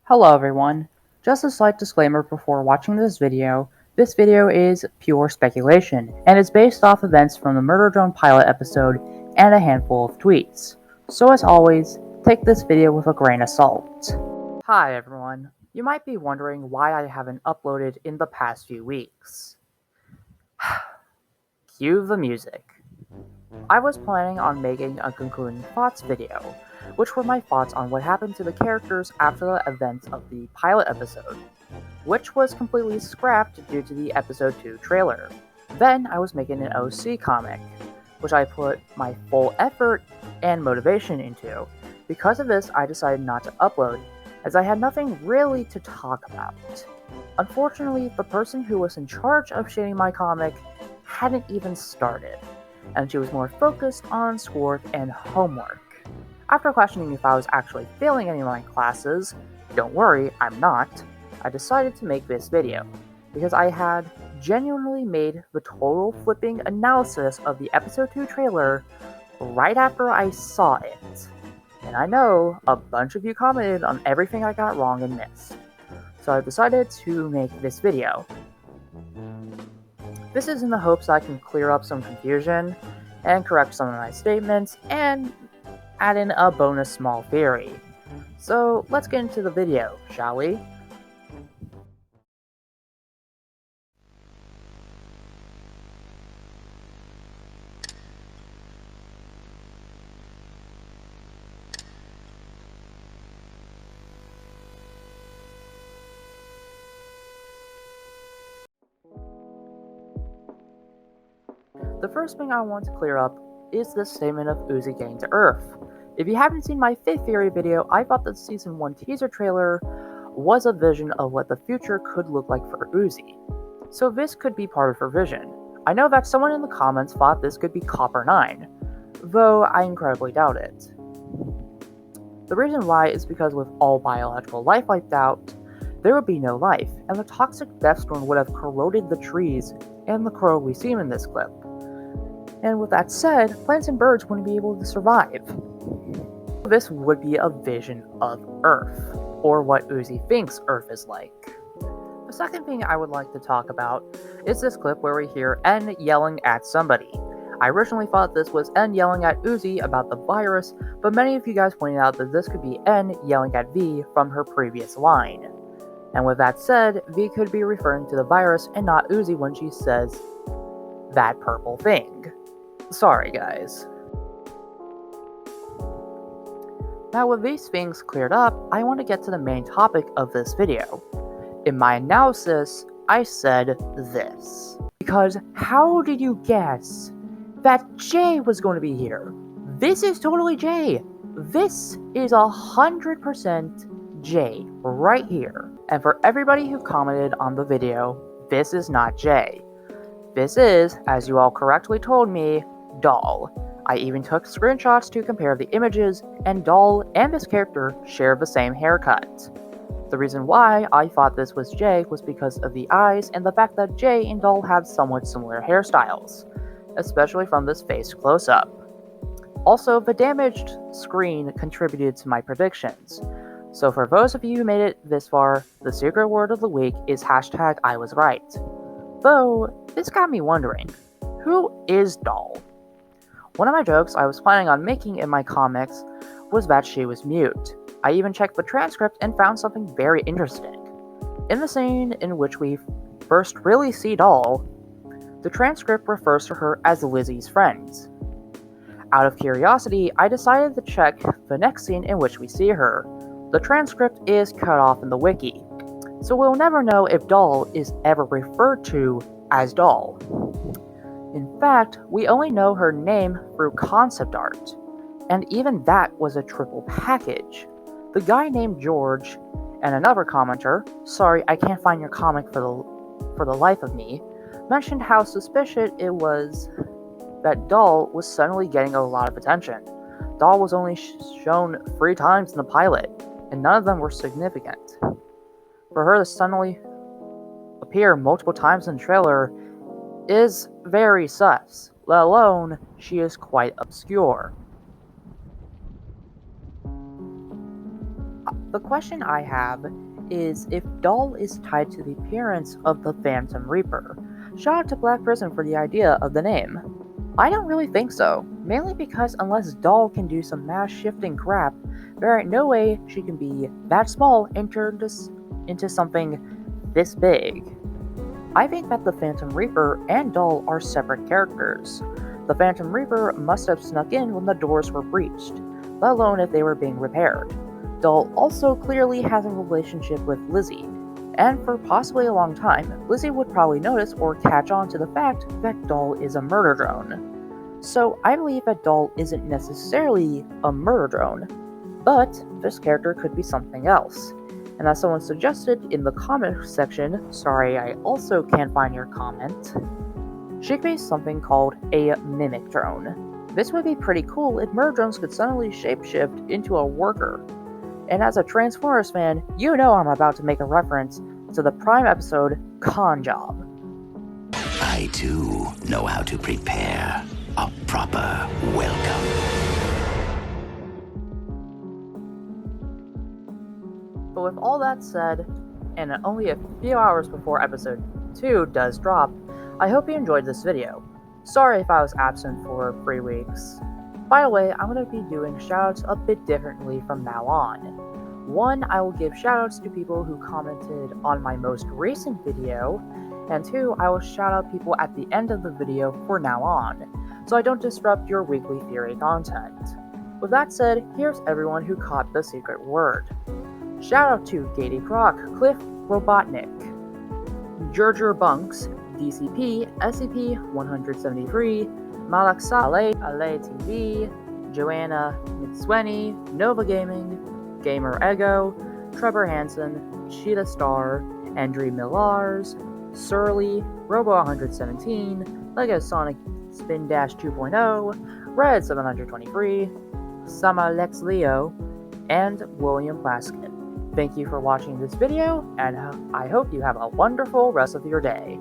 Hello everyone. Just a slight disclaimer before watching this video is pure speculation, and is based off events from the Murder Drone pilot episode and a handful of tweets. So as always, take this video with a grain of salt. Hi everyone. You might be wondering why I haven't uploaded in the past few weeks. Cue the music. I was planning on making a concluding thoughts video, which were my thoughts on what happened to the characters after the events of the pilot episode, which was completely scrapped due to the episode 2 trailer. Then I was making an OC comic, which I put my full effort and motivation into. Because of this, I decided not to upload, as I had nothing really to talk about. Unfortunately, the person who was in charge of shading my comic hadn't even started, and she was more focused on schoolwork and homework. After questioning if I was actually failing any of my classes, don't worry, I'm not, I decided to make this video, because I had genuinely made the total flipping analysis of the episode 2 trailer right after I saw it. And I know a bunch of you commented on everything I got wrong and missed, so I decided to make this video. This is in the hopes I can clear up some confusion and correct some of my statements and add in a bonus small theory. So let's get into the video, shall we? The first thing I want to clear up is this statement of Uzi getting to Earth. If you haven't seen my fifth theory video, I thought the Season 1 teaser trailer was a vision of what the future could look like for Uzi. So this could be part of her vision. I know that someone in the comments thought this could be Copper 9, though I incredibly doubt it. The reason why is because with all biological life wiped out, there would be no life, and the toxic death storm would have corroded the trees and the crow we see in this clip. And with that said, plants and birds wouldn't be able to survive. This would be a vision of Earth, or what Uzi thinks Earth is like. The second thing I would like to talk about is this clip where we hear N yelling at somebody. I originally thought this was N yelling at Uzi about the virus, but many of you guys pointed out that this could be N yelling at V from her previous line. And with that said, V could be referring to the virus and not Uzi when she says that purple thing. Sorry guys. Now with these things cleared up, I want to get to the main topic of this video. In my analysis, I said this. Because how did you guess that Jay was going to be here? This is totally Jay. This is 100% Jay right here. And for everybody who commented on the video, this is not Jay. This is, as you all correctly told me, Doll. I even took screenshots to compare the images, and Doll and this character share the same haircut. The reason why I thought this was Jay was because of the eyes and the fact that Jay and Doll have somewhat similar hairstyles, especially from this face close-up. Also, the damaged screen contributed to my predictions. So for those of you who made it this far, the secret word of the week is #IWasRight. Though, this got me wondering, who is Doll? One of my jokes I was planning on making in my comics was that she was mute. I even checked the transcript and found something very interesting. In the scene in which we first really see Doll, the transcript refers to her as Lizzie's friends. Out of curiosity, I decided to check the next scene in which we see her. The transcript is cut off in the wiki, so we'll never know if Doll is ever referred to as Doll. In fact, we only know her name through concept art, and even that was a triple package. The guy named George and another commenter, sorry I can't find your comic for the life of me, mentioned how suspicious it was that Doll was suddenly getting a lot of attention. Doll was only shown 3 times in the pilot, and none of them were significant. For her to suddenly appear multiple times in the trailer is very sus, let alone she is quite obscure. The question I have is if Doll is tied to the appearance of the Phantom Reaper. Shout out to Black Prison for the idea of the name. I don't really think so, mainly because unless Doll can do some mass shifting crap, there ain't no way she can be that small and turn into something this big. I think that the Phantom Reaper and Doll are separate characters. The Phantom Reaper must have snuck in when the doors were breached, let alone if they were being repaired. Doll also clearly has a relationship with Lizzie, and for possibly a long time, Lizzie would probably notice or catch on to the fact that Doll is a murder drone. So I believe that Doll isn't necessarily a murder drone, but this character could be something else. And as someone suggested in the comment section, sorry I also can't find your comment, she could be something called a mimic drone. This would be pretty cool if murder drones could suddenly shapeshift into a worker. And as a Transformers fan, you know I'm about to make a reference to the Prime episode Con Job. I too know how to prepare a proper welcome. But with all that said, and only a few hours before episode 2 does drop, I hope you enjoyed this video. Sorry if I was absent for 3 weeks. By the way, I'm going to be doing shoutouts a bit differently from now on. 1, I will give shoutouts to people who commented on my most recent video, and 2, I will shout out people at the end of the video for now on, so I don't disrupt your weekly theory content. With that said, here's everyone who caught the secret word. Shout out to Gady Croc, Cliff Robotnik, Gerger Bunks, DCP, SCP-173, Malak Saleh, Ale TV, Joanna Mitsweni, Nova Gaming, Gamer Ego, Trevor Hansen, Sheeta Star, Andre Millars, Surly, Robo117, Lego Sonic Spin Dash 2.0, Red 723, Sama Lex Leo, and William Plaskin. Thank you for watching this video, and I hope you have a wonderful rest of your day.